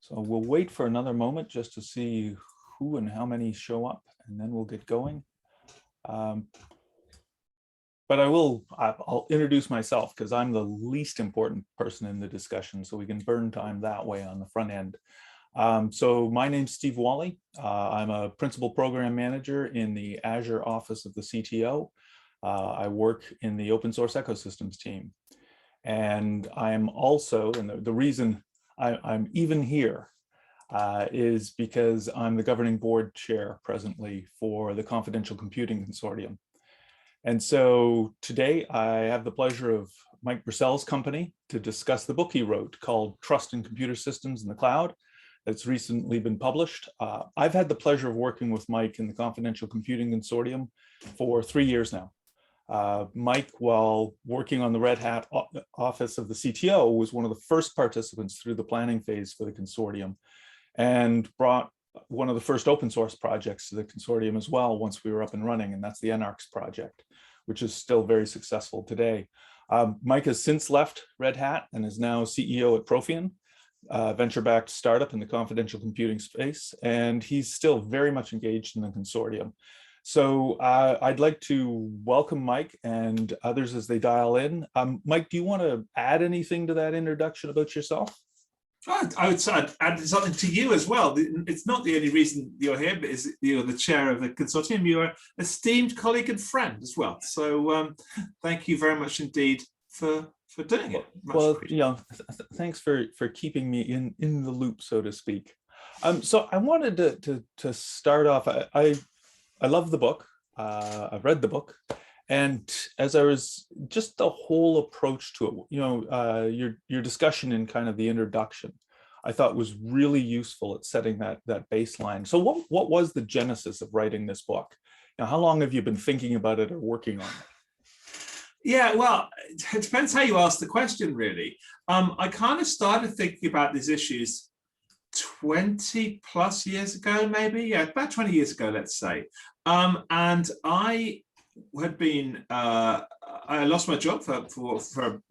So we'll wait for another moment just to see who and how many show up, and then we'll get going. But I'll introduce myself because I'm the least important person in the discussion, so we can burn time that way on the front end. So my name's Steve Walli. I'm a principal program manager in the Azure office of the CTO. I work in the open source ecosystems team. And I'm also, and the reason I'm even here is because I'm the governing board chair presently for the Confidential Computing Consortium. And so today I have the pleasure of Mike Bursell's company to discuss the book he wrote called Trust in Computer Systems in the Cloud. That's recently been published. I've had the pleasure of working with Mike in the Confidential Computing Consortium for 3 years now. Mike, while working on the Red Hat office of the CTO, was one of the first participants through the planning phase for the consortium and brought one of the first open source projects to the consortium as well once we were up and running, and that's the NARCS project, which is still very successful today. Mike has since left Red Hat and is now CEO at Profian, venture-backed startup in the confidential computing space, and he's still very much engaged in the consortium. So I'd like to welcome Mike and others as they dial in. Mike, do you want to add anything to that introduction about yourself? I would say I'd add something to you as well. It's not the only reason you're here, but you're the chair of the consortium. You're an esteemed colleague and friend as well. So thank you very much indeed for doing it. Well, thanks for keeping me in the loop, so to speak. So I wanted to start off. I love the book. I've read the book, and as I was just the whole approach to it, your discussion in kind of the introduction, I thought was really useful at setting that baseline. So what was the genesis of writing this book? Now, how long have you been thinking about it or working on it? Yeah, well, it depends how you ask the question, really. I kind of started thinking about these issues 20 plus years ago, maybe, yeah, about 20 years ago, let's say. And I had been, I lost my job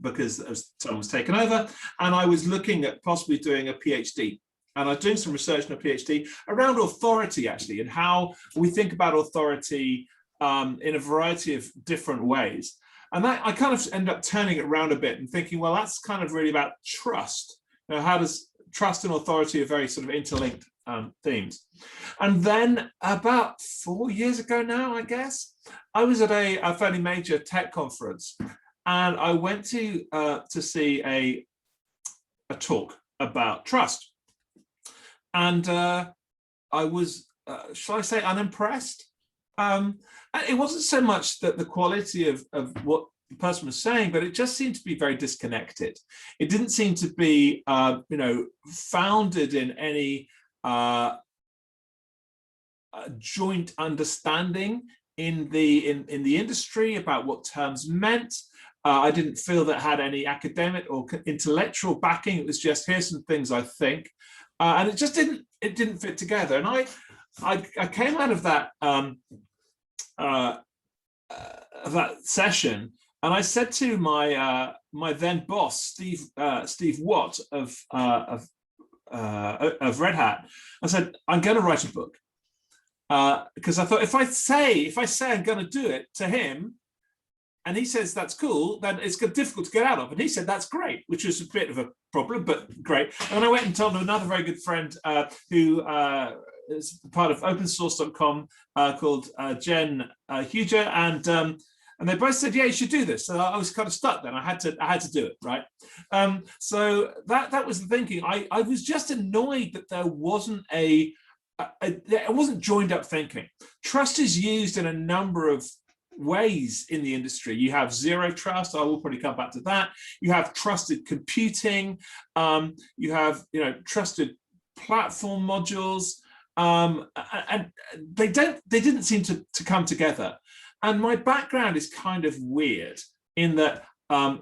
because someone was taken over, and I was looking at possibly doing a PhD. And I was doing some research in a PhD around authority, actually, and how we think about authority in a variety of different ways. And that I kind of ended up turning it around a bit and thinking, well, that's kind of really about trust. How does trust and authority are very sort of interlinked themes. And then about 4 years ago now, I guess, I was at a fairly major tech conference, and I went to see a talk about trust. And I was, shall I say, unimpressed. And it wasn't so much that the quality of what the person was saying, but it just seemed to be very disconnected. It didn't seem to be, founded in any joint understanding in the industry about what terms meant. I didn't feel that had any academic or intellectual backing. It was just, here's some things I think, and it just didn't fit together. And I came out of that session, and I said to my my then boss, Steve Watt of Red Hat, I said, I'm going to write a book, because I thought if I say I'm going to do it to him, and he says that's cool, then it's difficult to get out of. And he said that's great, which was a bit of a problem, but great. And then I went and told another very good friend who is part of opensource.com called Jen Huger, and they both said, yeah, you should do this. So I was kind of stuck then. I had to do it, right? So that was the thinking. I was just annoyed that there wasn't it wasn't joined up thinking. Trust is used in a number of ways in the industry. You have zero trust. I will probably come back to that. You have trusted computing. You have trusted platform modules, and they didn't seem to come together. And my background is kind of weird in that I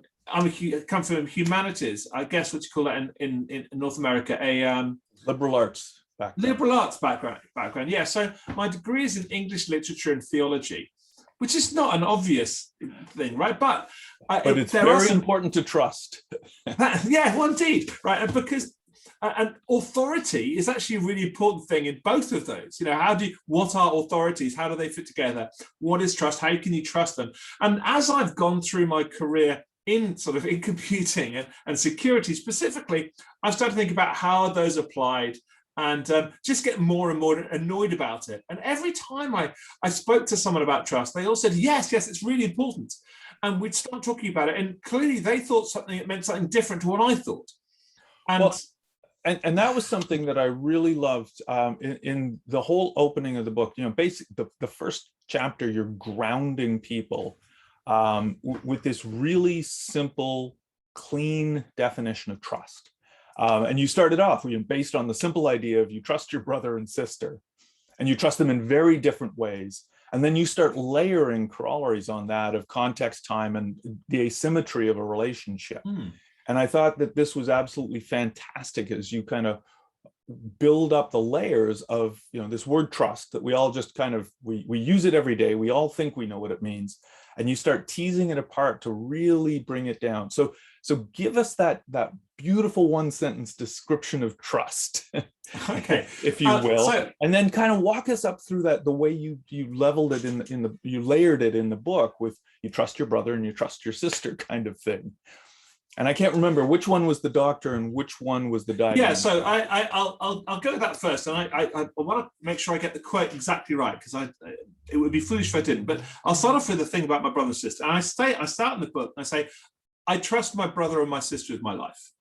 come from humanities, I guess what you call that in North America, a liberal arts background. Liberal arts background, yeah. So my degree is in English literature and theology, which is not an obvious thing, right? But it's very important to trust. Yeah, well, indeed, right? And because And authority is actually a really important thing in both of those. What are authorities? How do they fit together? What is trust? How can you trust them? And as I've gone through my career in computing and security specifically, I've started to think about how those applied, and just get more and more annoyed about it. And every time I spoke to someone about trust, they all said, yes, it's really important. And we'd start talking about it. And clearly they thought it meant something different to what I thought. And that was something that I really loved in the whole opening of the book. The first chapter, you're grounding people with this really simple, clean definition of trust. And you started off based on the simple idea of you trust your brother and sister, and you trust them in very different ways. And then you start layering corollaries on that of context, time, and the asymmetry of a relationship. And I thought that this was absolutely fantastic as you kind of build up the layers of this word trust that we all just we use it every day. We all think we know what it means. And you start teasing it apart to really bring it down. So give us that beautiful one sentence description of trust, okay, if you will, and then kind of walk us up through that, the way you leveled it you layered it in the book with you trust your brother and you trust your sister kind of thing. And I can't remember which one was the doctor and which one was the diagram. Yeah, so I'll go with that first, and I want to make sure I get the quote exactly right, because it would be foolish if I didn't. But I'll start off with the thing about my brother and sister, and I start in the book and I say, I trust my brother and my sister with my life,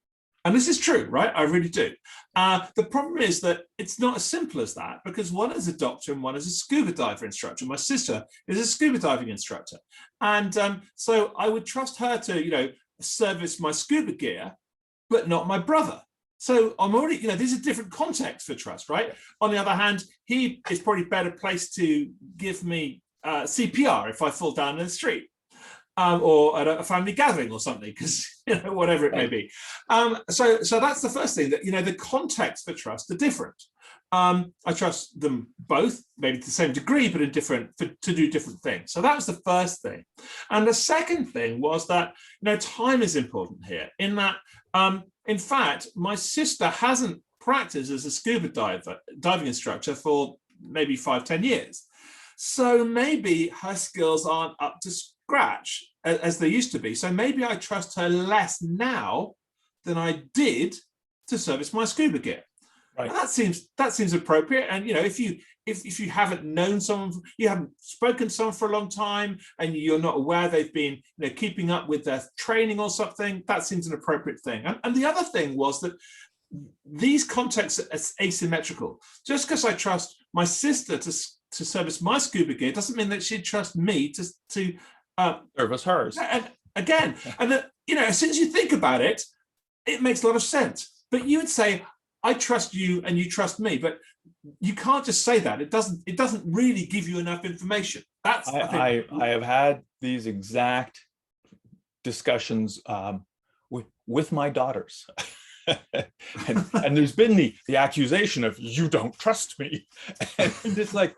and this is true, right? I really do. The problem is that it's not as simple as that, because one is a doctor and one is a scuba diver instructor. My sister is a scuba diving instructor, and so I would trust her to service my scuba gear, but not my brother. So I'm already, there's a different context for trust, right? On the other hand, he is probably better placed to give me CPR if I fall down in the street, or at a family gathering or something, because whatever it may be. So that's the first thing, that the context for trust are different. I trust them both, maybe to the same degree, but to do different things. So that was the first thing. And the second thing was that, time is important here, in that, in fact, my sister hasn't practiced as a scuba diving instructor for maybe 5-10 years. So maybe her skills aren't up to scratch as they used to be. So maybe I trust her less now than I did to service my scuba gear. Right. That seems appropriate. And if you haven't known someone, you haven't spoken to someone for a long time, and you're not aware they've been keeping up with their training or something, that seems an appropriate thing. And the other thing was that these contexts are asymmetrical. Just because I trust my sister to service my scuba gear doesn't mean that she'd trust me to service hers. And again, and as soon as you think about it, it makes a lot of sense. But you would say, I trust you and you trust me, but you can't just say that. It doesn't really give you enough information. I have had these exact discussions with my daughters. and there's been the accusation of you don't trust me. And it's like,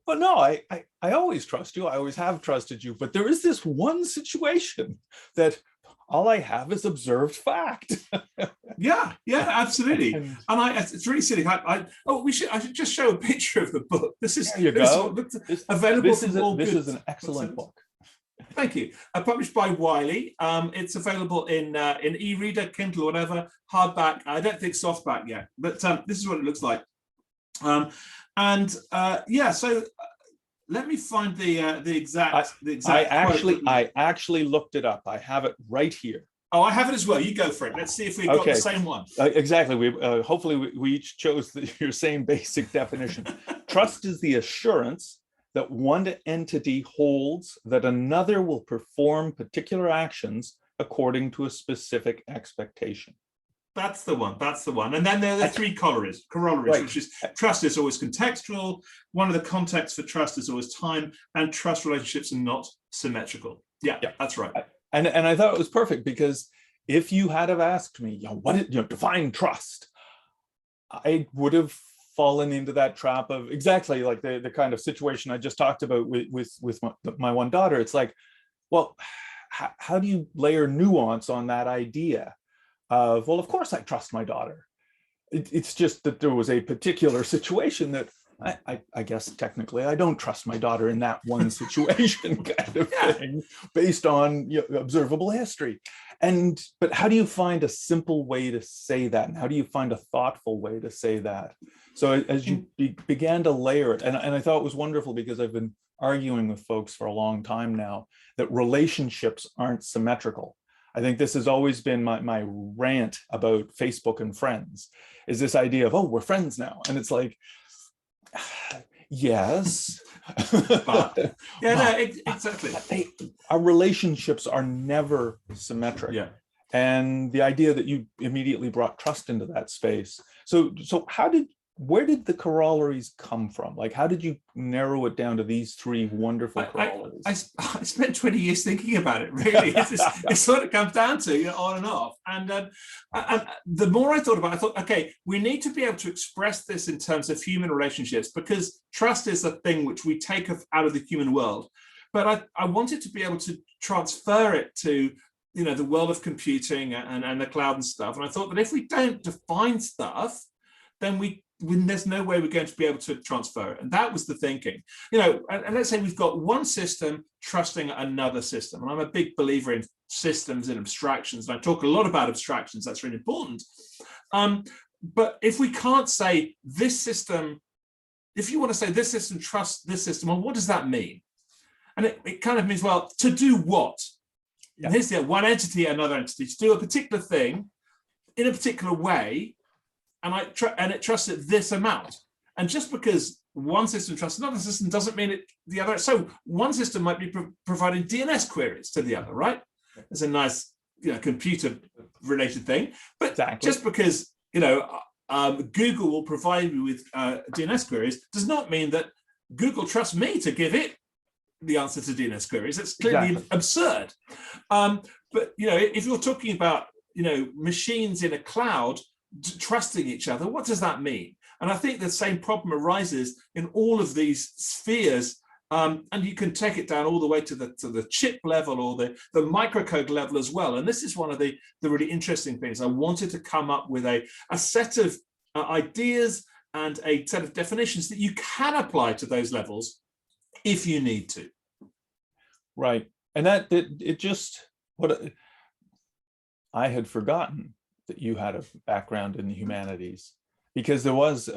well, no, I always trust you. I always have trusted you. But there is this one situation that all I have is observed fact. Yeah, absolutely. And it's really silly. I should just show a picture of the book. This is available. This is an excellent book. Thank you. Published by Walli. It's available in e-reader, Kindle, whatever, hardback. I don't think softback yet, but this is what it looks like. So let me find the exact. I actually looked it up. I have it right here. Oh, I have it as well. You go for it. Let's see if we got the same one. Exactly. Hopefully we each chose your same basic definition. Trust is the assurance that one entity holds that another will perform particular actions according to a specific expectation. That's the one. And then there are the three corollaries, right. Which is trust is always contextual. One of the contexts for trust is always time, and trust relationships are not symmetrical. Yeah. That's right. And I thought it was perfect, because if you had have asked me, define trust, I would have fallen into that trap of exactly like the kind of situation I just talked about with my one daughter. It's like, well, how do you layer nuance on that idea of, well, of course I trust my daughter. it's just that there was a particular situation that I guess technically I don't trust my daughter in that one situation kind of thing based on observable history. But how do you find a simple way to say that? And how do you find a thoughtful way to say that? So as you began to layer it, and I thought it was wonderful because I've been arguing with folks for a long time now that relationships aren't symmetrical. I think this has always been my rant about Facebook and friends, is this idea of, oh, we're friends now. And it's like, yes. But, yeah, no, exactly. Our relationships are never symmetric. Yeah. And the idea that you immediately brought trust into that space. So where did the corollaries come from? Like, how did you narrow it down to these three wonderful corollaries? I spent 20 years thinking about it, really. It's what it comes down to, on and off. And the more I thought about it, I thought, okay, we need to be able to express this in terms of human relationships, because trust is a thing which we take out of the human world. But I wanted to be able to transfer it to, the world of computing and the cloud and stuff. And I thought that if we don't define stuff, then there's no way we're going to be able to transfer it. And that was the thinking. And let's say we've got one system trusting another system. And I'm a big believer in systems and abstractions. And I talk a lot about abstractions. That's really important. But if we can't say this system, if you want to say this system trusts this system, well, what does that mean? And it kind of means, well, to do what? Yeah. And here's the one entity, another entity, to do a particular thing in a particular way, and it trusts it this amount. And just because one system trusts another system doesn't mean the other. So one system might be providing DNS queries to the other, right? It's a nice, computer-related thing. But exactly. Just because Google will provide me with DNS queries does not mean that Google trusts me to give it the answer to DNS queries. It's clearly absurd. But if you're talking about machines in a cloud trusting each other, what does that mean? And I think the same problem arises in all of these spheres, and you can take it down all the way to the chip level or the microcode level as well. And this is one of the really interesting things. I wanted to come up with a set of ideas and a set of definitions that you can apply to those levels if you need to. Right. And I had forgotten that you had a background in the humanities, because there was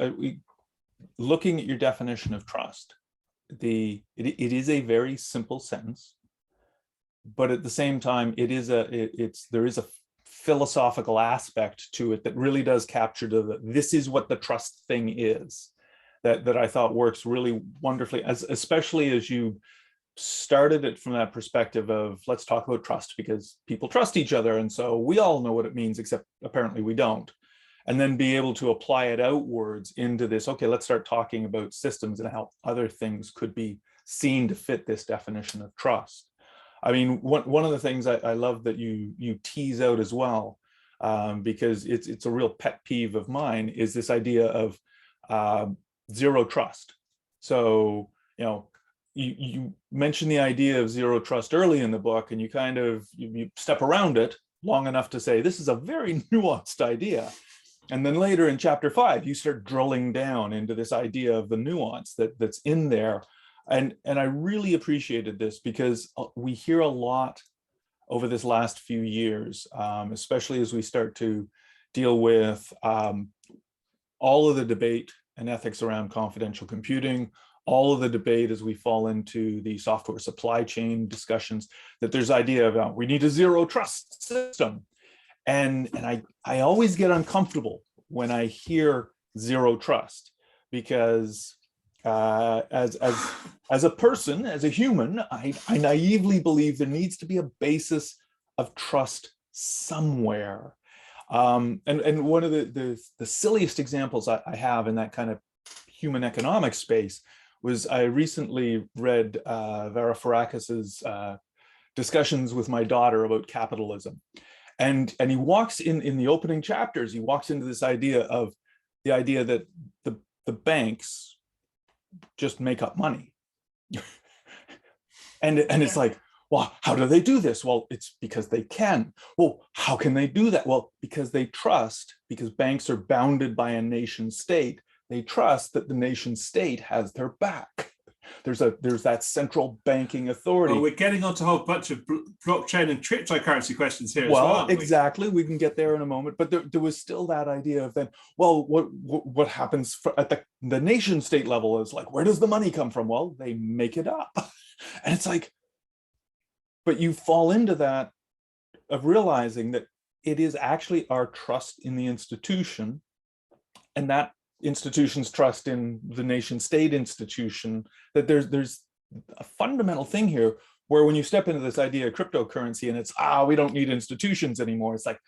looking at your definition of trust. It is a very simple sentence, but at the same time, there is a philosophical aspect to it that really does capture this is what the trust thing is, that I thought works really wonderfully, especially as you started it from that perspective of, let's talk about trust because people trust each other. And so we all know what it means, except apparently we don't. And then be able to apply it outwards into this, okay, let's start talking about systems and how other things could be seen to fit this definition of trust. I mean, one of the things I love that you tease out as well, because it's a real pet peeve of mine, is this idea of zero trust. So, you mentioned the idea of zero trust early in the book, and you step around it long enough to say, this is a very nuanced idea. And then later in chapter 5, you start drilling down into this idea of the nuance that's in there. And I really appreciated this, because we hear a lot over this last few years, especially as we start to deal with all of the debate and ethics around confidential computing, all of the debate as we fall into the software supply chain discussions, that there's idea of we need a zero trust system. And I always get uncomfortable when I hear zero trust, because as a person, as a human, I naively believe there needs to be a basis of trust somewhere. And one of the silliest examples I have in that kind of human economic space was, I recently read Varoufakis's discussions with my daughter about capitalism. And he walks in the opening chapters, he walks into this idea that the banks just make up money. and it's like, Well, how do they do this? Well, it's because they can. Well, how can they do that? Well, because they trust, because banks are bounded by a nation state, they trust that the nation state has their back. There's that central banking authority. Well, we're getting onto a whole bunch of blockchain and cryptocurrency questions here well, as well. Exactly. We can get there in a moment, but there was still that idea of then, well, what happens at the nation state level is like, where does the money come from? Well, they make it up. And it's like, but you fall into that of realizing that it is actually our trust in the institution, and that institution's trust in the nation state institution, that there's a fundamental thing here where when you step into this idea of cryptocurrency and it's, we don't need institutions anymore, it's like,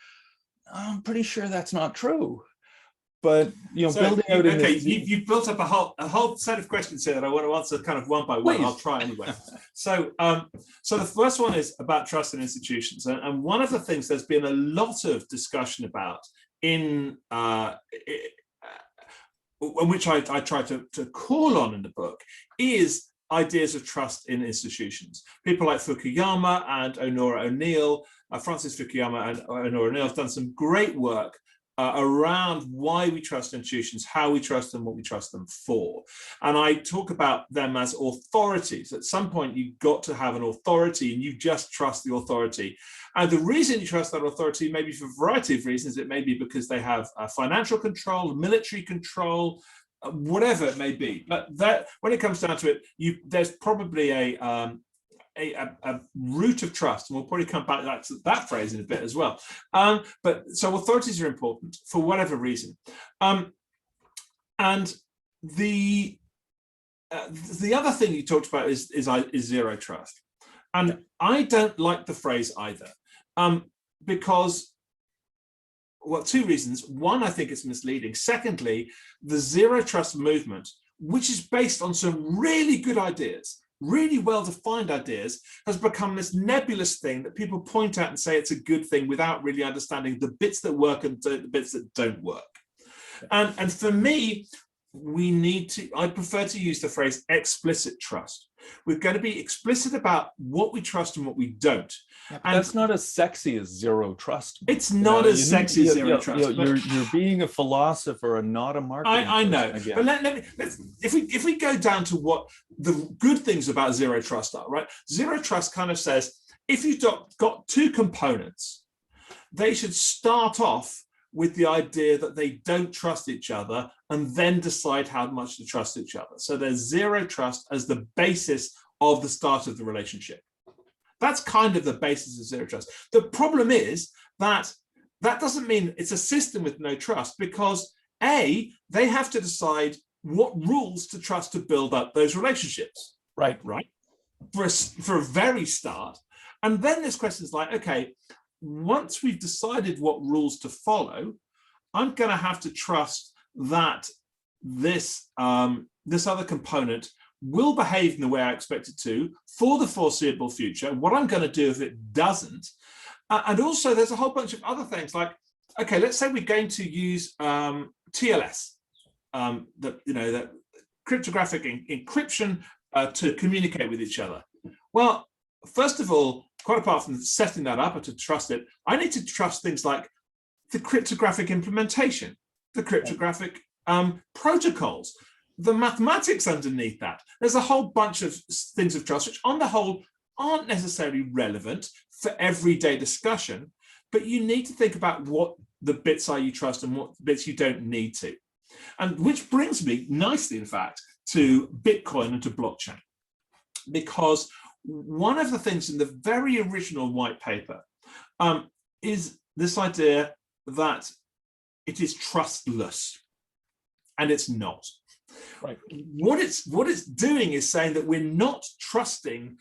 I'm pretty sure that's not true. But building out in this, you've built up a whole set of questions here that I want to answer kind of one by one. Please. I'll try anyway. So the first one is about trust in institutions, and one of the things there's been a lot of discussion about in which I try to call on in the book is ideas of trust in institutions. People like Fukuyama and Honora O'Neill, Francis Fukuyama and Honora O'Neill have done some great work around why we trust institutions, how we trust them, what we trust them for. And I talk about them as authorities. At some point, you've got to have an authority and you just trust the authority. And the reason you trust that authority may be for a variety of reasons. It may be because they have financial control, military control, whatever it may be. But that, when it comes down to it, there's probably a root of trust, and we'll probably come back to that phrase in a bit as well. But so authorities are important for whatever reason. And the other thing you talked about is zero trust. And I don't like the phrase either, because, well, two reasons. One, I think it's misleading. Secondly, the zero trust movement, which is based on some really good ideas, really well-defined ideas, has become this nebulous thing that people point at and say it's a good thing without really understanding the bits that work and the bits that don't work. And for me, I prefer to use the phrase explicit trust. We're going to be explicit about what we trust and what we don't. Yeah, and that's not as sexy as zero trust. It's not as sexy as zero trust. You're being a philosopher and not a marketer. I know. But let's if we go down to what the good things about zero trust are, right? Zero trust kind of says, if you've got two components, they should start off with the idea that they don't trust each other and then decide how much to trust each other. So there's zero trust as the basis of the start of the relationship. That's kind of the basis of zero trust. The problem is that doesn't mean it's a system with no trust, because A, they have to decide what rules to trust to build up those relationships. Right. For a very start. And then there's questions like, okay, once we've decided what rules to follow, I'm going to have to trust that this other component will behave in the way I expect it to for the foreseeable future. What I'm going to do if it doesn't. And also there's a whole bunch of other things like, okay, let's say we're going to use TLS, that cryptographic encryption to communicate with each other. Well, first of all, quite apart from setting that up or to trust it, I need to trust things like the cryptographic implementation, the cryptographic protocols, the mathematics underneath that. There's a whole bunch of things of trust, which on the whole aren't necessarily relevant for everyday discussion, but you need to think about what the bits are you trust and what bits you don't need to. And which brings me nicely, in fact, to Bitcoin and to blockchain. Because one of the things in the very original white paper is this idea that it is trustless, and it's not. Right. What it's doing is saying that we're not trusting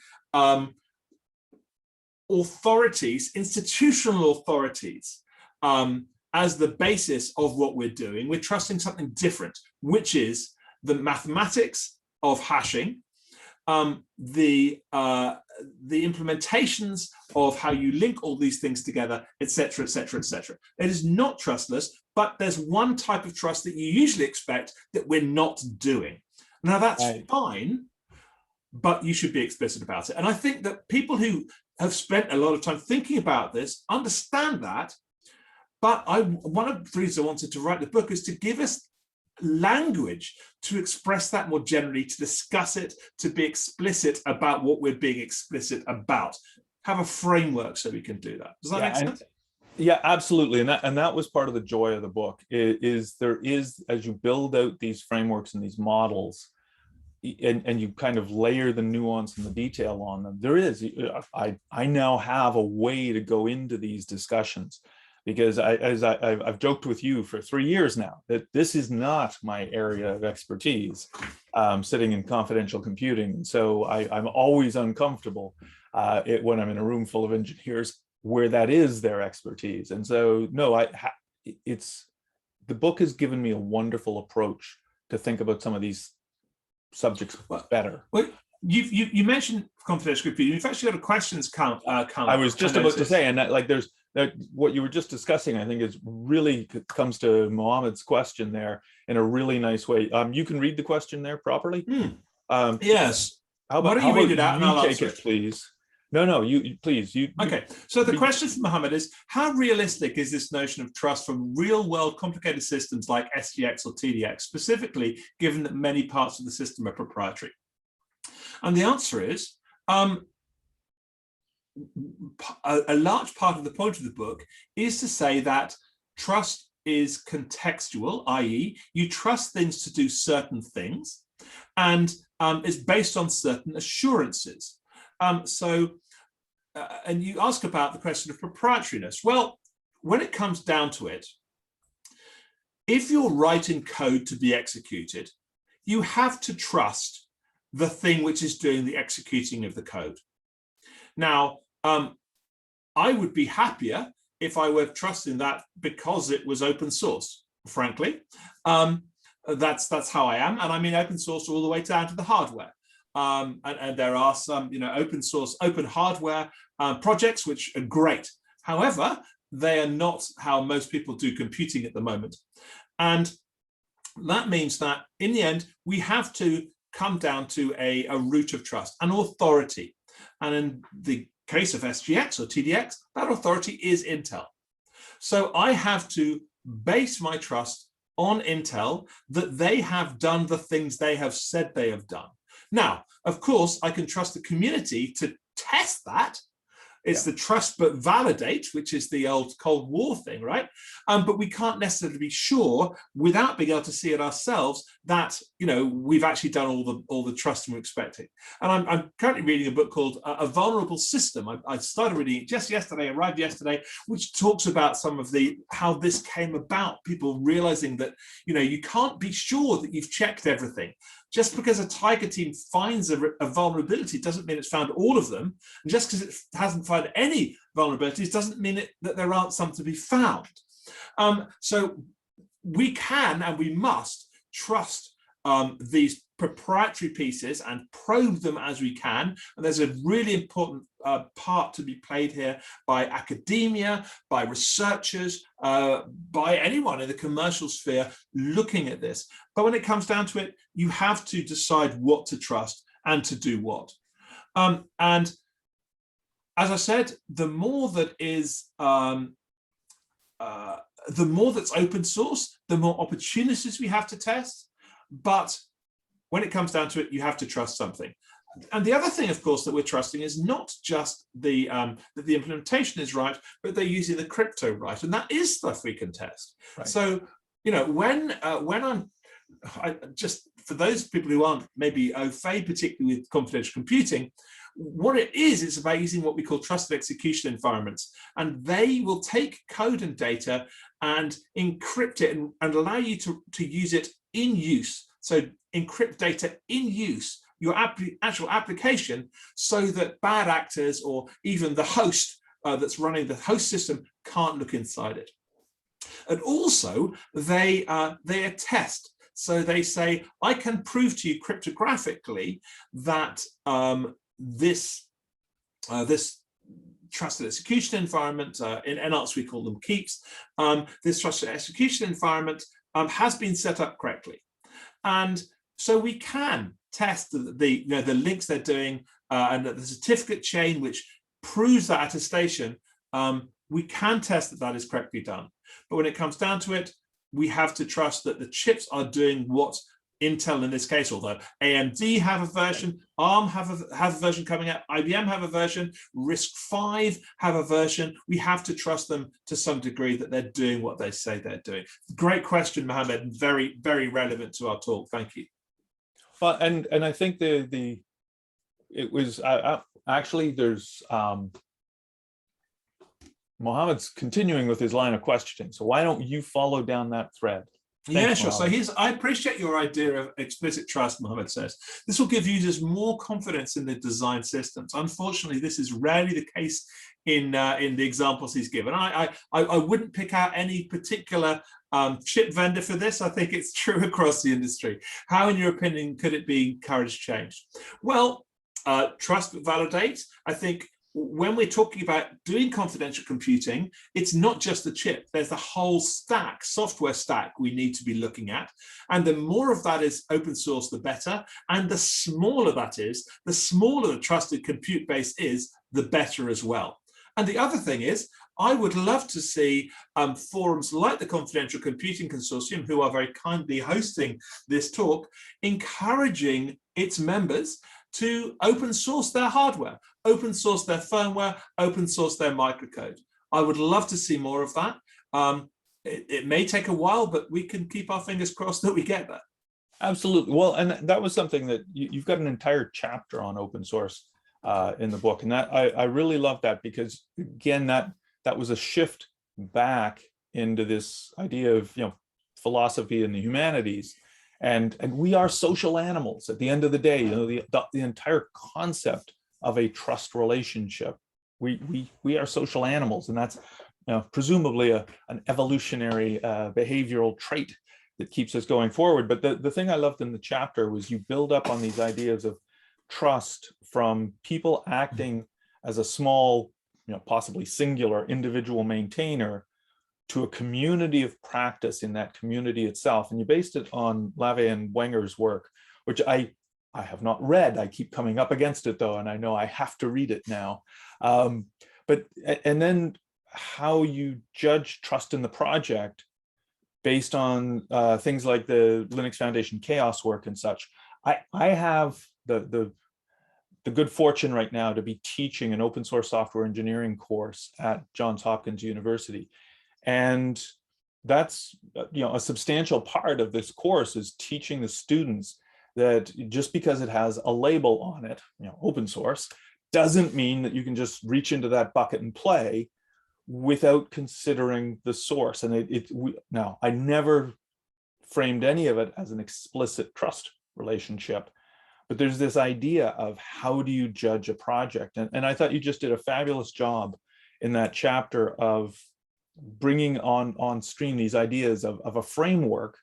authorities, institutional authorities, as the basis of what we're doing. We're trusting something different, which is the mathematics of hashing, the implementations of how you link all these things together, etc., etc., etc. It is not trustless, but there's one type of trust that you usually expect that we're not doing. Now that's fine, but you should be explicit about it. And I think that people who have spent a lot of time thinking about this understand that. But one of the reasons I wanted to write the book is to give us language to express that more generally, to discuss it, to be explicit about what we're being explicit about. Have a framework so we can do that. Does that make sense? Yeah, absolutely. And that was part of the joy of the book is there is, as you build out these frameworks and these models, and you kind of layer the nuance and the detail on them, there is, I now have a way to go into these discussions, because I've joked with you for 3 years now that this is not my area of expertise, sitting in confidential computing. And so I'm always uncomfortable when I'm in a room full of engineers where that is their expertise. And so, no, the book has given me a wonderful approach to think about some of these subjects better. Well, you mentioned confidential computing. You've actually got a questions count. I was just about to say, and that what you were just discussing, I think, is really comes to Mohammed's question there in a really nice way. You can read the question there properly. Yes. Why don't you read it out and I'll take it, please? No, you please. Okay. So the question from Mohammed is: how realistic is this notion of trust from real-world complicated systems like SGX or TDX, specifically given that many parts of the system are proprietary? And the answer is, a large part of the point of the book is to say that trust is contextual, i.e., you trust things to do certain things, and is based on certain assurances. And you ask about the question of proprietariness. Well, when it comes down to it, if you're writing code to be executed, you have to trust the thing which is doing the executing of the code. Now, I would be happier if I were trusting that because it was open source, frankly. That's how I am. And I mean open source all the way down to the hardware. And there are some, open source, open hardware projects which are great. However, they are not how most people do computing at the moment. And that means that in the end, we have to come down to a root of trust, an authority. And in the case of SGX or TDX, that authority is Intel. So I have to base my trust on Intel that they have done the things they have said they have done. Now, of course, I can trust the community to test that. It's the trust but validate, which is the old Cold War thing, right? But we can't necessarily be sure without being able to see it ourselves that we've actually done all the trust we're expecting. And I'm currently reading a book called A Vulnerable System. I started reading it just yesterday, arrived yesterday, which talks about some of how this came about. People realizing that you can't be sure that you've checked everything. Just because a Tiger team finds a vulnerability doesn't mean it's found all of them. And just because it hasn't found any vulnerabilities doesn't mean that there aren't some to be found. So we can and we must trust these proprietary pieces and probe them as we can. And there's a really important part to be played here by academia, by researchers, by anyone in the commercial sphere looking at this. But when it comes down to it, you have to decide what to trust and to do what. And as I said, the more that is the more that's open source, the more opportunities we have to test. But when it comes down to it, you have to trust something. And the other thing, of course, that we're trusting is not just that the implementation is right, but they're using the crypto right, and that is stuff we can test. Right. So, when just for those people who aren't maybe au fait, particularly with confidential computing, what it is, it's about using what we call trusted execution environments, and they will take code and data and encrypt it and allow you to use it in use. So encrypt data in use, your actual application, so that bad actors or even the host that's running the host system can't look inside it. And also they attest. So they say, I can prove to you cryptographically that this trusted execution environment, in NLs we call them keeps, this trusted execution environment has been set up correctly. And so we can test the links they're doing and the certificate chain, which proves that attestation, we can test that that is correctly done. But when it comes down to it, we have to trust that the chips are doing what Intel in this case, although AMD have a version, ARM have a version coming out, IBM have a version, RISC-V have a version. We have to trust them to some degree that they're doing what they say they're doing. Great question, Mohammed, and very, very relevant to our talk. Thank you. Well, and I think it was actually there's Mohammed's continuing with his line of questioning. So why don't you follow down that thread? Thanks, yeah, sure. So I appreciate your idea of explicit trust, Mohammed says. This will give users more confidence in the design systems. Unfortunately, this is rarely the case in the examples he's given. I wouldn't pick out any particular chip vendor for this. I think it's true across the industry. How, in your opinion, could it be encouraged change? Well, trust but validate. I think when we're talking about doing confidential computing, it's not just the chip. There's the whole stack, software stack we need to be looking at. And the more of that is open source, the better. And the smaller that is, the smaller the trusted compute base is, the better as well. And the other thing is, I would love to see forums like the Confidential Computing Consortium, who are very kindly hosting this talk, encouraging its members to open source their hardware, open source their firmware, open source their microcode. I would love to see more of that. It may take a while, but we can keep our fingers crossed that we get there. Absolutely. Well, and that was something that you've got an entire chapter on open source in the book. And that I really love that, because again, that was a shift back into this idea of, philosophy in the humanities. And we are social animals at the end of the day. The entire concept of a trust relationship, we are social animals, and that's presumably an evolutionary behavioral trait that keeps us going forward. But the thing I loved in the chapter was you build up on these ideas of trust from people acting as a small, possibly singular individual maintainer, to a community of practice in that community itself. And you based it on Lave and Wenger's work, which I have not read. I keep coming up against it though, and I know I have to read it now. And then how you judge trust in the project based on things like the Linux Foundation chaos work and such. I have the good fortune right now to be teaching an open source software engineering course at Johns Hopkins University. And that's a substantial part of this course is teaching the students that just because it has a label on it, open source, doesn't mean that you can just reach into that bucket and play without considering the source. And now, I never framed any of it as an explicit trust relationship, but there's this idea of how do you judge a project? And I thought you just did a fabulous job in that chapter of bringing on stream these ideas of a framework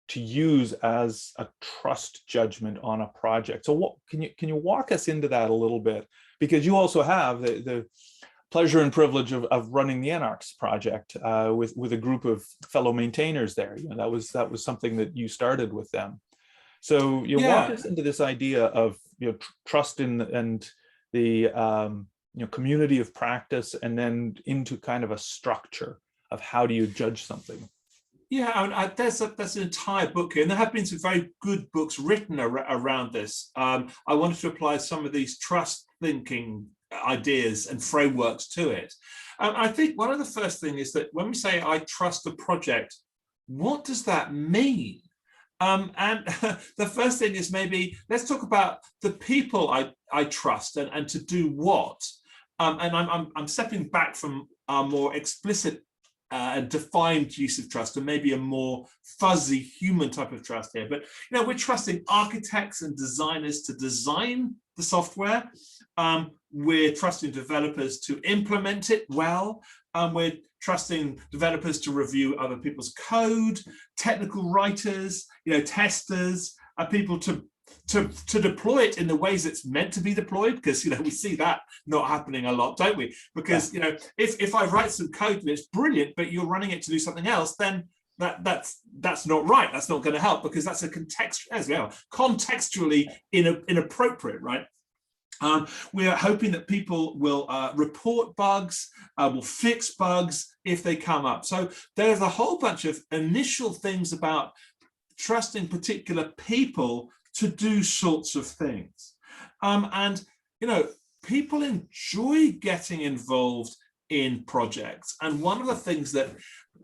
to use as a trust judgment on a project. So what can you walk us into that a little bit? Because you also have the pleasure and privilege of running the NARCS project with a group of fellow maintainers there. That was something that you started with them. So walk us into this idea of trust and the community of practice, and then into kind of a structure of how do you judge something. Yeah, there's an entire book here, and there have been some very good books written around this. I wanted to apply some of these trust thinking ideas and frameworks to it. I think one of the first things is that when we say I trust a project, what does that mean? And the first thing is, maybe let's talk about the people I trust and to do what. And I'm stepping back from our more explicit and defined use of trust, and maybe a more fuzzy human type of trust here. But we're trusting architects and designers to design the software. We're trusting developers to implement it well. We're trusting developers to review other people's code, technical writers, testers, people to deploy it in the ways it's meant to be deployed, because we see that not happening a lot, don't we? Because if I write some code and it's brilliant, but you're running it to do something else, then that's not right. That's not going to help, because that's a contextually inappropriate, right? We are hoping that people will report bugs, will fix bugs if they come up. So there's a whole bunch of initial things about trusting particular people to do sorts of things. And, you know, people enjoy getting involved in projects. And one of the things that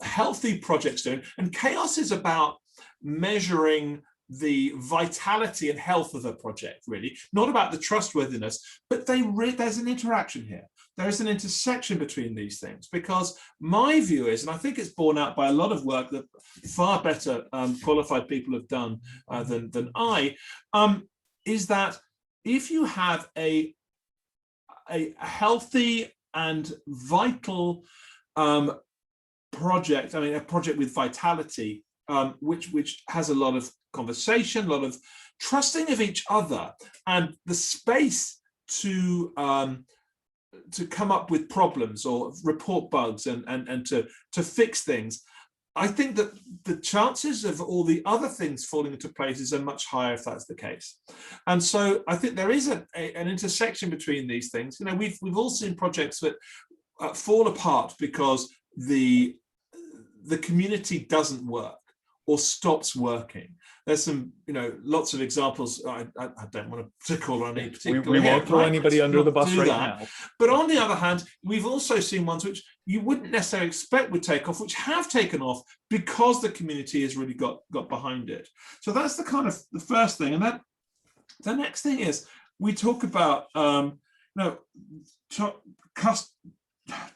healthy projects do, and chaos is about measuring the vitality and health of a project, really, not about the trustworthiness, but there's an interaction here. There is an intersection between these things, because my view is, and I think it's borne out by a lot of work that far better qualified people have done than I, is that if you have a healthy and vital project, I mean, a project with vitality, which has a lot of conversation, a lot of trusting of each other, and the space to come up with problems or report bugs and to fix things, I think that the chances of all the other things falling into places are much higher if that's the case. And so I think there is an intersection between these things. You know, we've all seen projects that fall apart because the community doesn't work or stops working. There's some, you know, lots of examples. I don't want to call on any particular. We won't throw anybody under the bus right now. But on the other hand, we've also seen ones which you wouldn't necessarily expect would take off, which have taken off because the community has really got behind it. So that's the kind of the first thing. And that the next thing is we talk about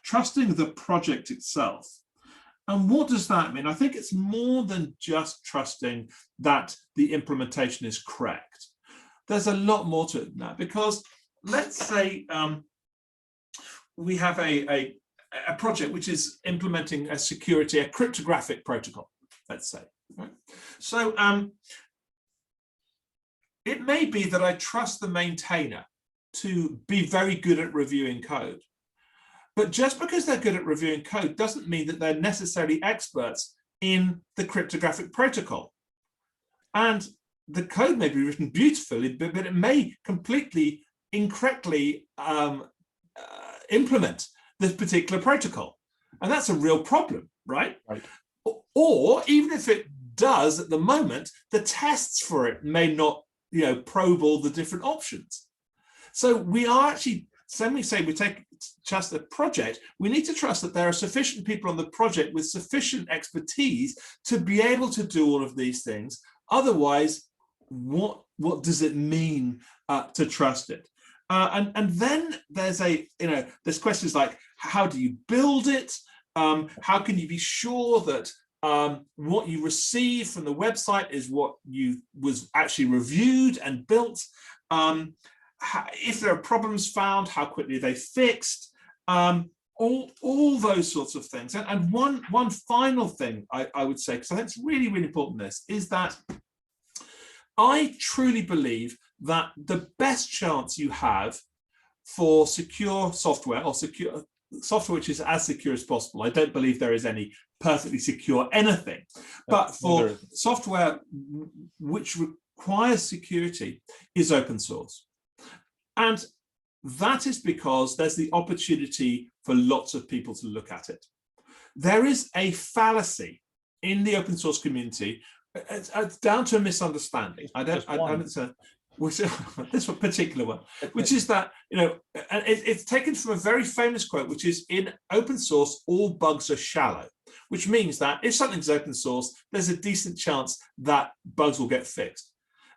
trusting the project itself. And what does that mean? I think it's more than just trusting that the implementation is correct. There's a lot more to it than that, because let's say we have a project which is implementing a cryptographic protocol, let's say. Right? So it may be that I trust the maintainer to be very good at reviewing code. But just because they're good at reviewing code doesn't mean that they're necessarily experts in the cryptographic protocol. And the code may be written beautifully, but it may completely incorrectly implement this particular protocol. And that's a real problem, right? Or even if it does at the moment, the tests for it may not, you know, probe all the different options. So we are actually, so when we say we trust the project, we need to trust that there are sufficient people on the project with sufficient expertise to be able to do all of these things. Otherwise, what does it mean to trust it? And then there's there's questions like, how do you build it? How can you be sure that what you receive from the website is what was actually reviewed and built? If there are problems found, how quickly are they fixed? All those sorts of things. And one final thing I would say, because I think it's really, really important, this is that I truly believe that the best chance you have for secure software, or secure software which is as secure as possible — I don't believe there is any perfectly secure anything, but for software which requires security, is open source. And that is because there's the opportunity for lots of people to look at it. There is a fallacy in the open source community. It's down to a misunderstanding. This particular one, which is that, you know, and it's taken from a very famous quote, which is, in open source, all bugs are shallow, which means that if something's open source, there's a decent chance that bugs will get fixed.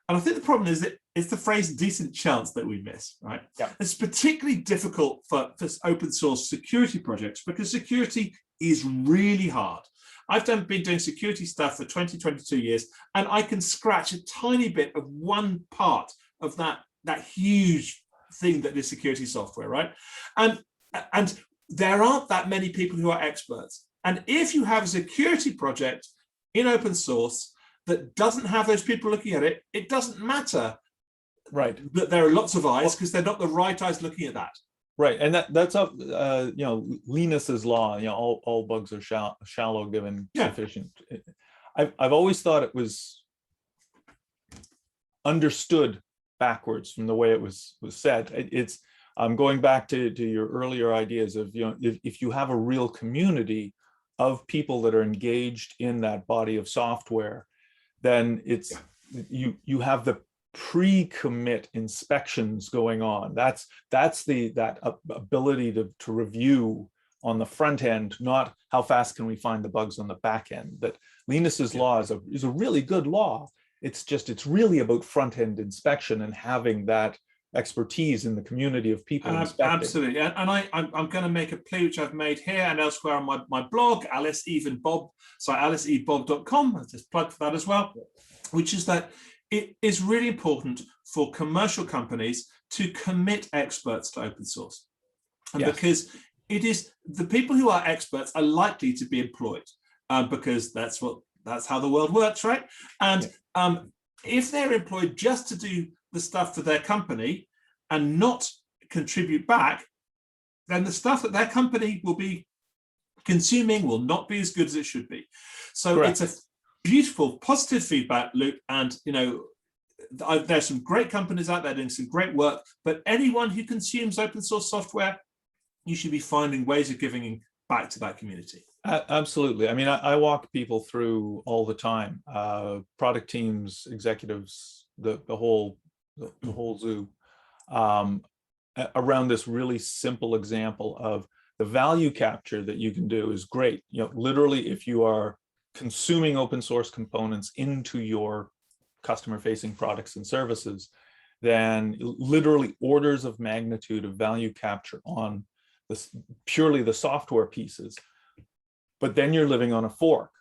And I think the problem is that it's the phrase decent chance that we miss, right? Yeah. It's particularly difficult for open source security projects, because security is really hard. I've been doing security stuff for 22 years, and I can scratch a tiny bit of one part of that huge thing that is security software, right? And there aren't that many people who are experts. And if you have a security project in open source that doesn't have those people looking at it, it doesn't matter, right, that there are lots of eyes, because they're not the right eyes looking at that. Right, and that's up. Linus's law. All bugs are shallow given Yeah. sufficient. I've always thought it was understood backwards from the way it was said. It's going back to your earlier ideas of if you have a real community of people that are engaged in that body of software, then it's you have the pre-commit inspections going on. That's that ability to review on the front end, not how fast can we find the bugs on the back end. That Linus's law is a really good law. It's really about front end inspection and having that expertise in the community of people inspecting. Absolutely, and I'm going to make a plea which I've made here and elsewhere on my blog, aliceevebob.com. I'll just plug for that as well, which is that it is really important for commercial companies to commit experts to open source, and because it is the people who are experts are likely to be employed, because that's how the world works, right? And if they're employed just to do the stuff for their company and not contribute back, then the stuff that their company will be consuming will not be as good as it should be. So it's a beautiful, positive feedback loop. And, there's some great companies out there doing some great work, but anyone who consumes open source software, you should be finding ways of giving back to that community. Absolutely. I mean, I walk people through all the time, product teams, executives, the whole zoo, around this really simple example of the value capture that you can do is great. Literally, if you are consuming open source components into your customer facing products and services, then literally orders of magnitude of value capture on this purely the software pieces. But then you're living on a fork.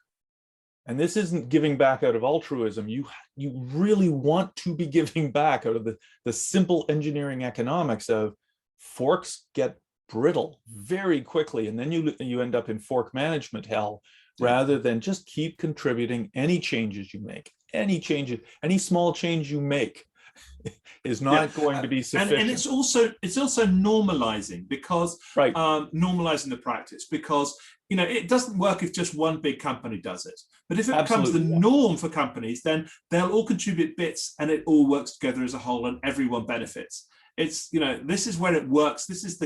And this isn't giving back out of altruism. You really want to be giving back out of the simple engineering economics of forks get brittle very quickly. And then you end up in fork management hell, rather than just keep contributing. Any changes you make, any small change you make is not going to be sufficient. And it's also normalizing, because normalizing the practice, because it doesn't work if just one big company does it. But if it becomes the norm for companies, then they'll all contribute bits and it all works together as a whole and everyone benefits. It's, this is when it works. This is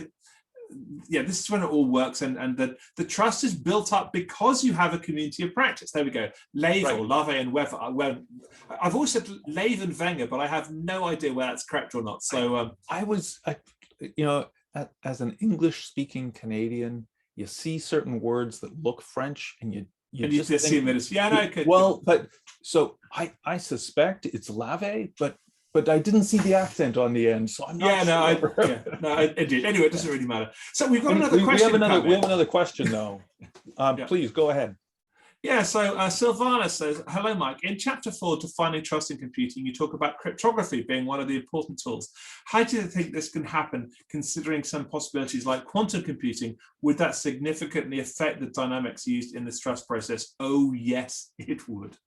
when it all works, and the trust is built up because you have a community of practice. There we go. Lave or Lave and Weber. I've always said Lave and Wenger, but I have no idea whether that's correct or not. So as an English-speaking Canadian, you see certain words that look French, and you just assume it is. But so I suspect it's Lave, but I didn't see the accent on the end, so I'm not sure. It did. Anyway, it doesn't really matter. So we've got another question. We have another question, though. Please go ahead. Yeah, so Silvana says, hello, Mike. In chapter 4, Defining Trust in Computing, you talk about cryptography being one of the important tools. How do you think this can happen, considering some possibilities like quantum computing? Would that significantly affect the dynamics used in this trust process? Oh, yes, it would.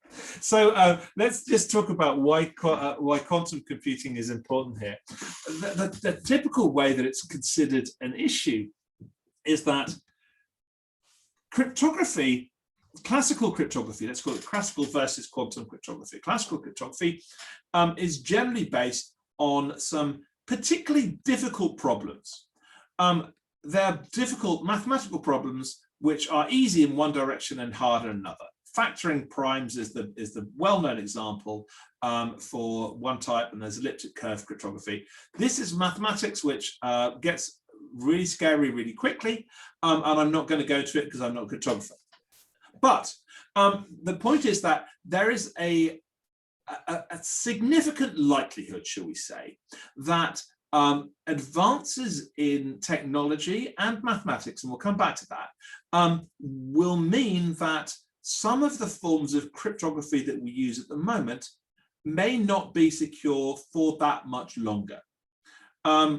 So let's just talk about why quantum computing is important here. The typical way that it's considered an issue is that cryptography, classical cryptography, let's call it classical versus quantum cryptography. Classical cryptography is generally based on some particularly difficult problems. They're difficult mathematical problems which are easy in one direction and hard in another. Factoring primes is the well-known example for one type, and there's elliptic curve cryptography. This is mathematics which gets really scary really quickly, and I'm not going to go to it because I'm not a cryptographer. But the point is that there is a significant likelihood, shall we say, that advances in technology and mathematics, and we'll come back to that, will mean that some of the forms of cryptography that we use at the moment may not be secure for that much longer. How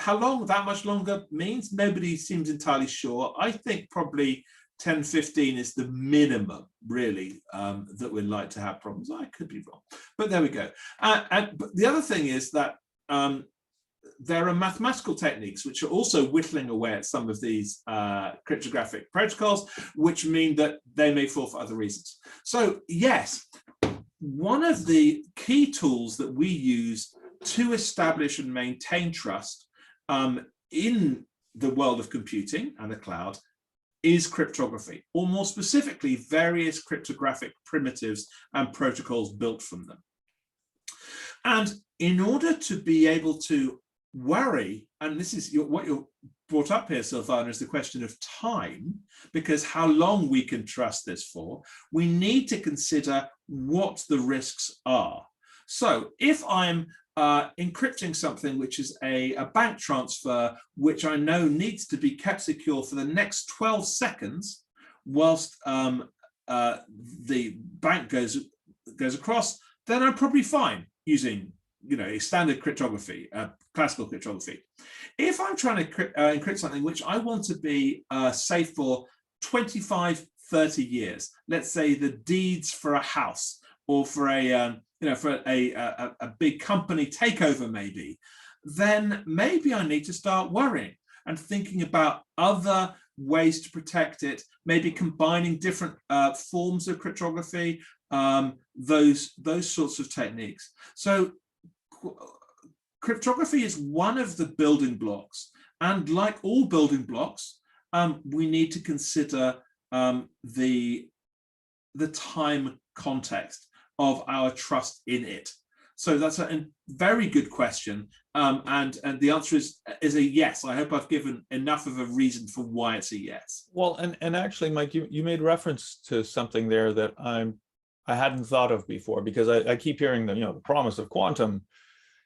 long that much longer means, nobody seems entirely sure. I think probably 10, 15 is the minimum, really, that we'd like to have problems. I could be wrong, but there we go. But the other thing is that there are mathematical techniques which are also whittling away at some of these cryptographic protocols, which mean that they may fall for other reasons. So yes, one of the key tools that we use to establish and maintain trust in the world of computing and the cloud is cryptography, or more specifically, various cryptographic primitives and protocols built from them. And in order to be able to worry, and this is what you're brought up here, Silvana, is the question of time, because how long we can trust this for, we need to consider what the risks are. So if I'm encrypting something which is a bank transfer, which I know needs to be kept secure for the next 12 seconds, whilst the bank goes across, then I'm probably fine using a standard cryptography, classical cryptography. If I'm trying to encrypt something which I want to be safe for 25, 30 years, let's say the deeds for a house, or for a big company takeover maybe, then maybe I need to start worrying and thinking about other ways to protect it, maybe combining different forms of cryptography, those sorts of techniques. So cryptography is one of the building blocks, and like all building blocks, we need to consider the time context of our trust in it. So that's a very good question, and the answer is a yes. I hope I've given enough of a reason for why it's a yes. Well, and actually, Mike, you made reference to something there that I hadn't thought of before, because I keep hearing the promise of quantum.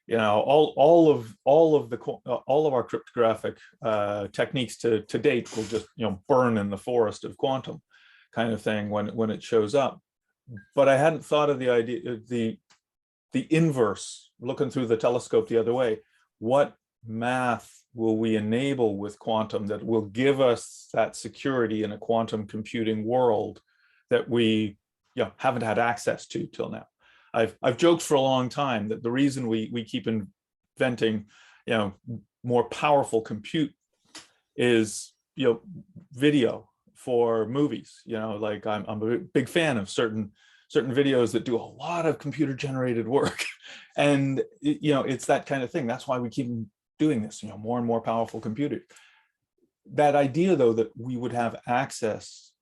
All of our cryptographic techniques to date will just burn in the forest of quantum, kind of thing when it shows up. But I hadn't thought of the idea, the inverse, looking through the telescope the other way. What math will we enable with quantum that will give us that security in a quantum computing world that we haven't had access to till now? I've joked for a long time that the reason we keep inventing more powerful compute is video for movies. Like I'm a big fan of certain videos that do a lot of computer generated work, and it's that kind of thing. That's why we keep doing this. More and more powerful computers. That idea, though, that we would have access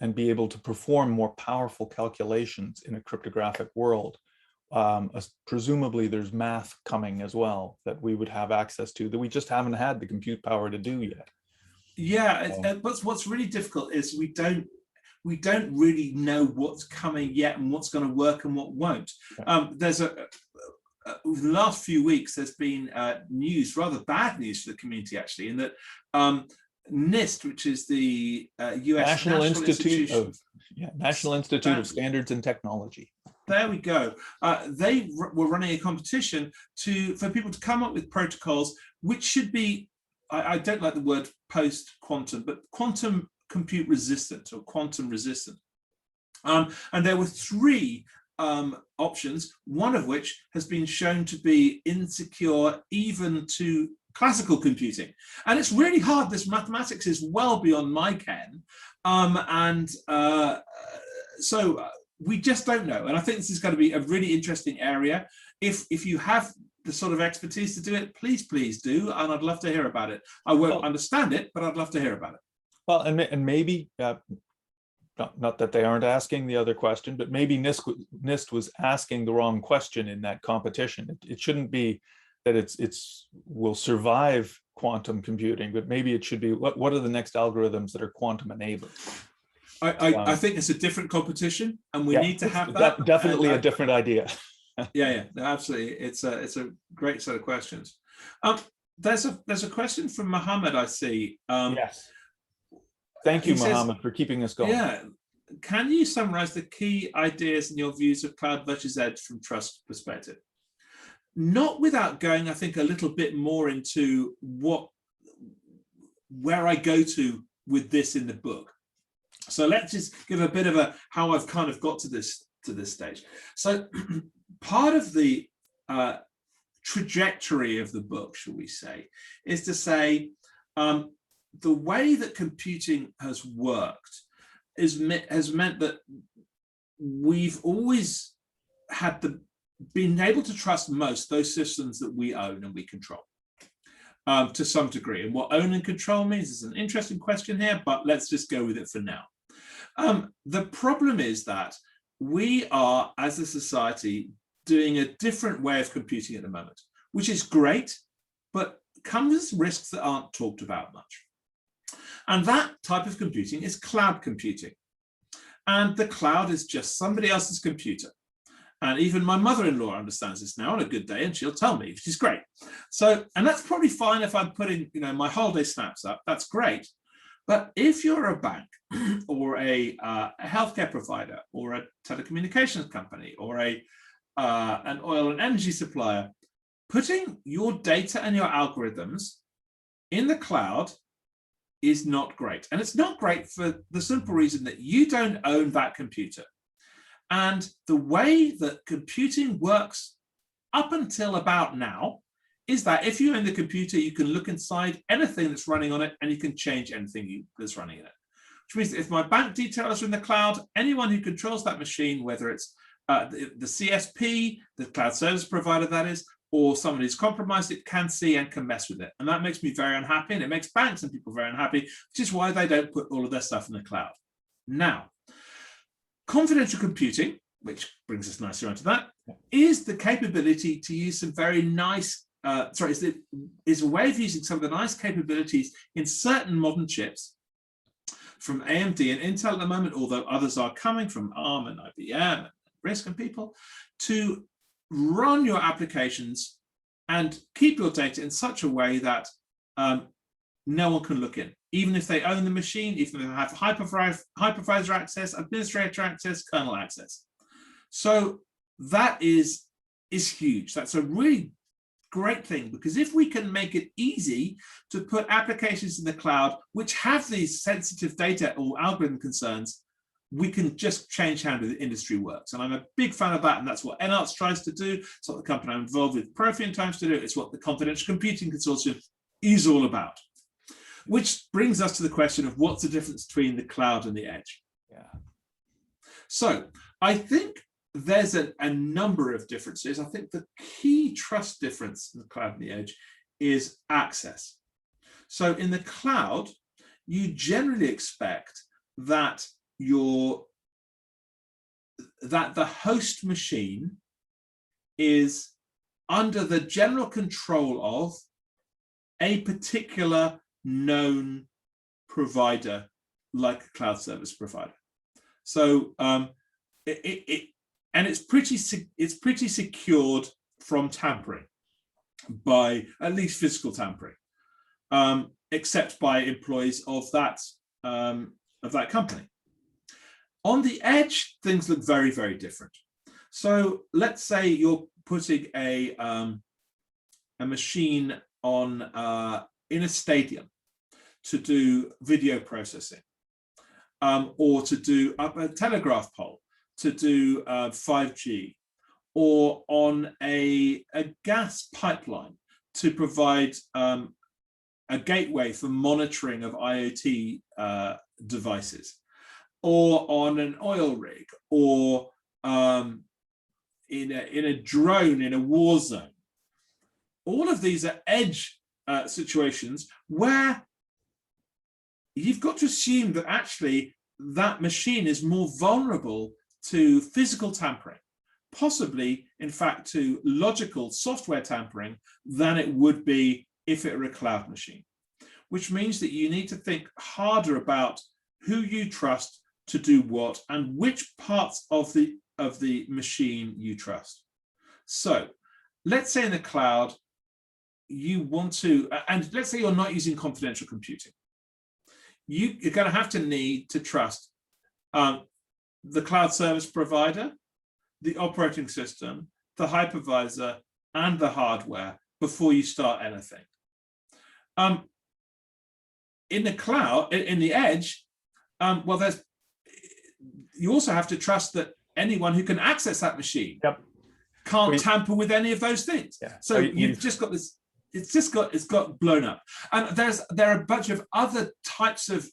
and be able to perform more powerful calculations in a cryptographic world. Presumably there's math coming as well that we would have access to that we just haven't had the compute power to do yet. Yeah, what's really difficult is we don't really know what's coming yet and what's going to work and what won't. There's over the last few weeks, there's been news, rather bad news for the community actually, in that NIST, which is the US National Institute of Standards and Technology. There we go. They were running a competition for people to come up with protocols which should be, I don't like the word post-quantum, but quantum compute resistant or quantum resistant. And there were three options, one of which has been shown to be insecure even to classical computing. And it's really hard. This mathematics is well beyond my ken. So we just don't know. And I think this is going to be a really interesting area. If you have the sort of expertise to do it, please do. And I'd love to hear about it. I won't understand it, but I'd love to hear about it. Well, and maybe, not that they aren't asking the other question, but maybe NIST was asking the wrong question in that competition. It shouldn't be that it's will survive quantum computing, but maybe it should be what are the next algorithms that are quantum enabled. I think it's a different competition, and we need to have that. Definitely a different idea. Yeah, absolutely. It's a great set of questions. There's a question from Mohammed, I see. Yes. Thank you, Mohammed, for keeping us going. Yeah. Can you summarize the key ideas and your views of cloud versus edge from trust perspective? Not without going, I think, a little bit more into where I go to with this in the book. So let's just give a bit of how I've kind of got to this stage. So part of the trajectory of the book, shall we say, is to say the way that computing has worked has meant that we've always been able to trust most those systems that we own and we control to some degree. And what own and control means is an interesting question here, but let's just go with it for now. The problem is that we are, as a society, doing a different way of computing at the moment, which is great, but comes with risks that aren't talked about much. And that type of computing is cloud computing. And the cloud is just somebody else's computer. And even my mother-in-law understands this now on a good day, and she'll tell me, which is great. So, and that's probably fine if I'm putting, my holiday snaps up, that's great. But if you're a bank or a healthcare provider or a telecommunications company or an oil and energy supplier, putting your data and your algorithms in the cloud is not great. And it's not great for the simple reason that you don't own that computer. And the way that computing works up until about now is that if you own the computer, you can look inside anything that's running on it and you can change anything that's running in it. Which means that if my bank details are in the cloud, anyone who controls that machine, whether it's the CSP, the cloud service provider that is, or someone who's compromised it, can see and can mess with it. And that makes me very unhappy, and it makes banks and people very unhappy, which is why they don't put all of their stuff in the cloud. Now, confidential computing, which brings us nicely onto that, is the capability to use some very nice, is a way of using some of the nice capabilities in certain modern chips from AMD and Intel at the moment, although others are coming from ARM and IBM and RISC and people, to run your applications and keep your data in such a way that no one can look in, even if they own the machine, even if they have hypervisor access, administrator access, kernel access. So that is huge. That's a really great thing, because if we can make it easy to put applications in the cloud which have these sensitive data or algorithm concerns, we can just change how the industry works. And I'm a big fan of that, and that's what NARTS tries to do. It's what the company I'm involved with, Profium, tries to do. It's what the Confidential Computing Consortium is all about. Which brings us to the question of what's the difference between the cloud and the edge? Yeah. So I think there's a number of differences. I think the key trust difference in the cloud and the edge is access. So in the cloud, you generally expect that the host machine is under the general control of a particular known provider, like a cloud service provider. So it's pretty secured from tampering, by at least physical tampering, except by employees of that company. On the edge, things look very, very different. So let's say you're putting a machine on in a stadium to do video processing, or to do up a telegraph pole to do 5G, or on a gas pipeline to provide a gateway for monitoring of IoT devices, or on an oil rig, or in a drone in a war zone. All of these are edge situations where you've got to assume that actually that machine is more vulnerable to physical tampering, possibly, in fact, to logical software tampering than it would be if it were a cloud machine, which means that you need to think harder about who you trust to do what and which parts of the machine you trust. So let's say in the cloud, you want to, and let's say you're not using confidential computing. You're going to need to trust the cloud service provider, the operating system, the hypervisor, and the hardware before you start anything. In the cloud, in the edge, you also have to trust that anyone who can access that machine can't tamper with any of those things. Yeah. So you've just got this, it's got blown up. And there are a bunch of other types of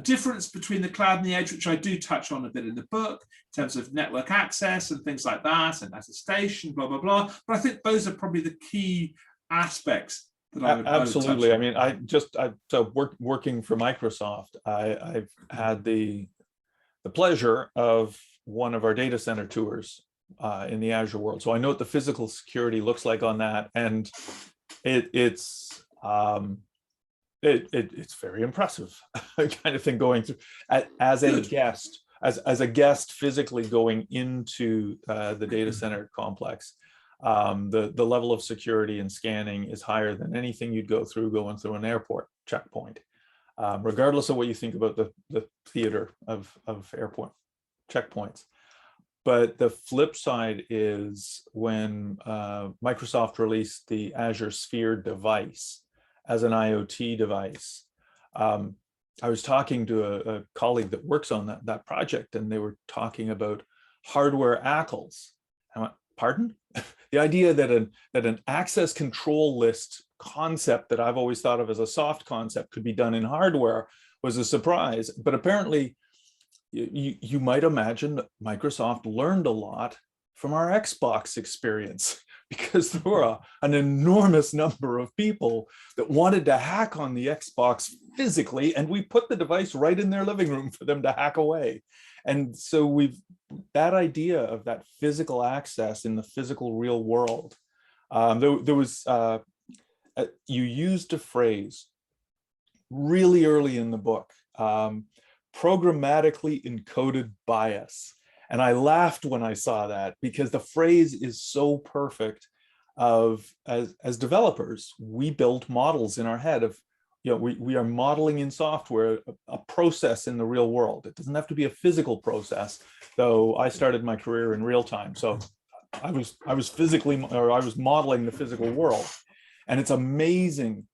difference between the cloud and the edge, which I do touch on a bit in the book, in terms of network access and things like that, and attestation, blah, blah, blah. But I think those are probably the key aspects that I would absolutely. I mean, working for Microsoft, I've had the pleasure of one of our data center tours in the Azure world. So I know what the physical security looks like on that, and it's very impressive kind of thing going through as a guest, as a guest physically going into the data center complex. The level of security and scanning is higher than anything you'd go through going through an airport checkpoint, regardless of what you think about the theater of airport checkpoints. But the flip side is when Microsoft released the Azure Sphere device as an IoT device. I was talking to a colleague that works on that project, and they were talking about hardware ACLs. I went, pardon? The idea that an access control list concept that I've always thought of as a soft concept could be done in hardware was a surprise. But apparently, you might imagine that Microsoft learned a lot from our Xbox experience, because there were an enormous number of people that wanted to hack on the Xbox physically, and we put the device right in their living room for them to hack away. And so that idea of that physical access in the physical real world, you used a phrase really early in the book, programmatically encoded bias. And I laughed when I saw that, because the phrase is so perfect. As developers, we build models in our head of, we are modeling in software a process in the real world. It doesn't have to be a physical process, though I started my career in real time. So I was modeling the physical world. And it's amazing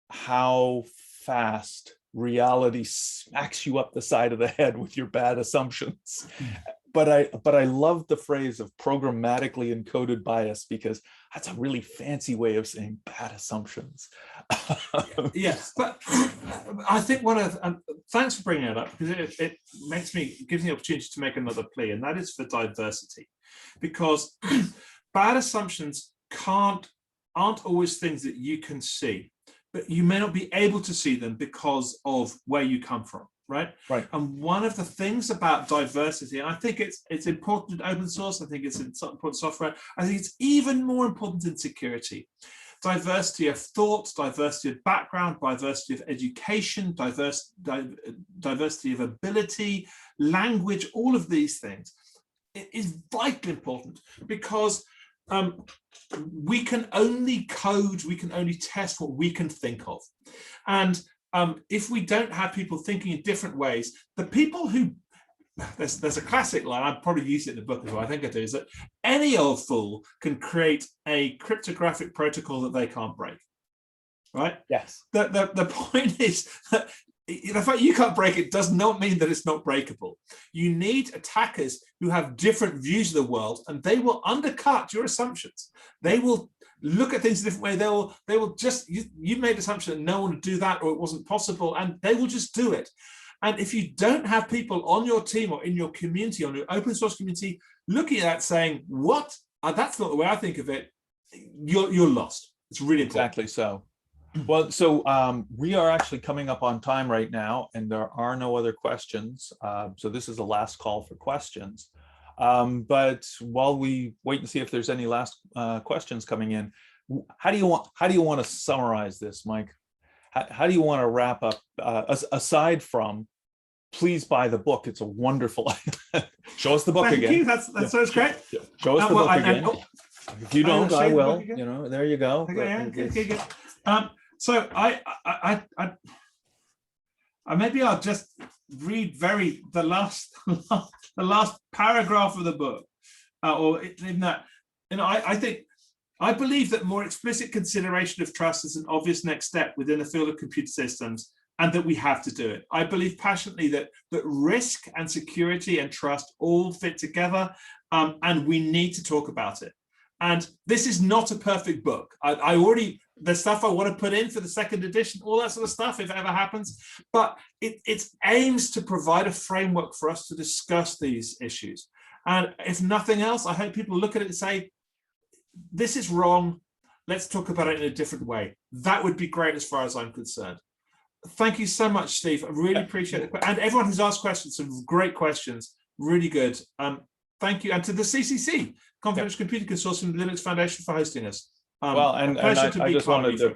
how fast reality smacks you up the side of the head with your bad assumptions. But I love the phrase of programmatically encoded bias, because that's a really fancy way of saying bad assumptions. Yes, but I think thanks for bringing it up, because it gives me the opportunity to make another plea, and that is for diversity, because bad assumptions aren't always things that you can see, but you may not be able to see them because of where you come from. Right. And one of the things about diversity, and I think it's important in open source, I think it's important in software, I think it's even more important in security. Diversity of thought, diversity of background, diversity of education, diversity of ability, language, all of these things. It is vitally important, because we can only code, we can only test what we can think of. And if we don't have people thinking in different ways, the people who, there's a classic line, I'd probably use it in the book as well, I think I do, is that any old fool can create a cryptographic protocol that they can't break, right? Yes. The point is that the fact you can't break it does not mean that it's not breakable. You need attackers who have different views of the world, and they will undercut your assumptions. They will look at things a different way. They will just, you made the assumption that no one would do that, or it wasn't possible, and they will just do it. And if you don't have people on your team or in your community, on your open source community, looking at that saying, what? That's not the way I think of it, you're lost. It's really important. Exactly so. Well, so we are actually coming up on time right now, and there are no other questions. So this is the last call for questions. But while we wait and see if there's any last questions coming in, how do you want to summarize this, Mike? How do you want to wrap up? Aside from, please buy the book. It's a wonderful. Show us the book again. Thank you. That sounds great. Yeah. Show us the book again. If you don't, I will. There you go. Okay. So I maybe I'll just read the last paragraph of the book, or in that, I believe that more explicit consideration of trust is an obvious next step within the field of computer systems, and that we have to do it. I believe passionately that risk and security and trust all fit together, and we need to talk about it. And this is not a perfect book. I already, the stuff I want to put in for the second edition, all that sort of stuff, if it ever happens, but it aims to provide a framework for us to discuss these issues. And if nothing else, I hope people look at it and say, this is wrong. Let's talk about it in a different way. That would be great as far as I'm concerned. Thank you so much, Steve. I really appreciate it. And everyone who's asked questions, some great questions, really good. Thank you. And to the CCC, Confidential Computing Consortium, Linux Foundation, for hosting us. Well, and I just wanted to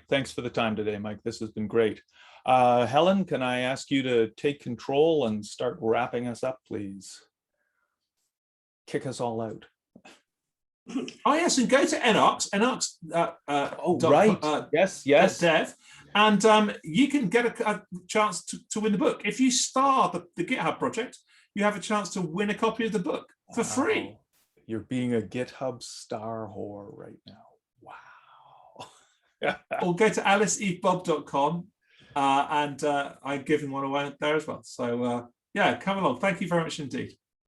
thanks for the time today, Mike. This has been great. Helen, can I ask you to take control and start wrapping us up, please? Kick us all out. Oh yes, and go to Enox. Yes. Dev, and you can get a chance to win the book. If you star the GitHub project, you have a chance to win a copy of the book for free. You're being a GitHub star whore right now. Wow. Or go to aliceevebob.com and I'm giving one away there as well. So yeah, come along. Thank you very much indeed.